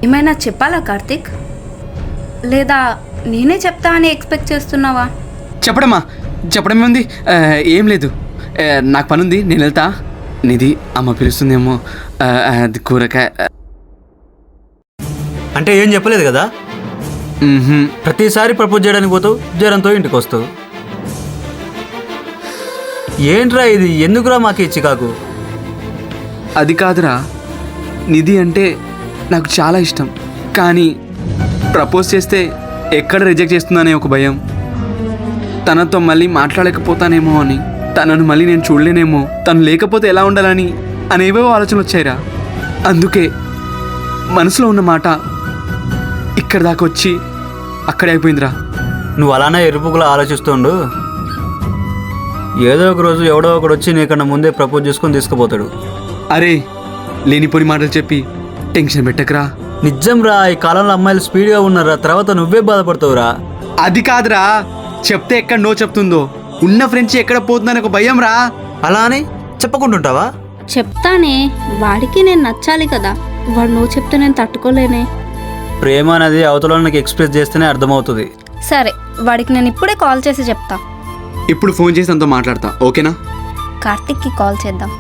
ఏమైనా చెప్పాలా కార్తిక్? లేదా నేనే చెప్తా అని ఎక్స్పెక్ట్ చేస్తున్నావా? చెప్పడం ఉంది. ఏం లేదు, నాకు పని ఉంది, నేను వెళ్తా. నిధి అమ్మ పిలుస్తుందేమో. అది కూరగాయ అంటే ఏం చెప్పలేదు కదా? ప్రతిసారి ప్రపోజ్ చేయడానికి పోతావు, జ్వరంతో ఇంటికి వస్తావు. ఏంట్రా ఇది? ఎందుకురా మాకు చికాకు? అది కాదురా, నిధి అంటే నాకు చాలా ఇష్టం. కానీ ప్రపోజ్ చేస్తే ఎక్కడ రిజెక్ట్ చేస్తుందనే ఒక భయం. తనతో మళ్ళీ మాట్లాడలేకపోతానేమో అని, తనను మళ్ళీ నేను చూడలేనేమో, తను లేకపోతే ఎలా ఉండాలని అనేవో ఆలోచనలు వచ్చాయిరా. అందుకే మనసులో ఉన్న మాట ఇక్కడ దాకా వచ్చి అక్కడే అయిపోయిందిరా. నువ్వు అలానే ఎరుపుకులా ఆలోచిస్తుండు. ఏదో ఒక రోజు ఎవడో ఒకడు వచ్చి నీకన్నా ముందే ప్రపోజ్ చేసుకొని తీసుకుపోతాడు. అరే, లేనిపోని మాటలు చెప్పి టెన్షన్ పెట్టకరా. నిజం రా, ఈ కాలంలో అమ్మాయిలు స్పీడ్గా ఉన్నారా, తర్వాత నువ్వే బాధపడతావురా. అది కాదురా, చెప్తే ఎక్కడ నో చెప్తుందో, ఉన్న ఫ్రెండ్స్ ఎక్కడ పోతుందని ఒక భయం రా. అలా అని చెప్పకుంటుంటావా? చెప్తానే, వాడికి నేను నచ్చాలి కదా. వాడు నువ్వు చెప్తే నేను తట్టుకోలేనే. ప్రేమ అనేది అవతలకి ఎక్స్ప్రెస్ చేస్తేనే అర్థమవుతుంది. సరే, వాడికి నేను ఇప్పుడే కాల్ చేసి చెప్తా. ఇప్పుడు ఫోన్ చేసి తనతో మాట్లాడతా, ఓకేనా? కార్తిక్కి కాల్ చేద్దాం.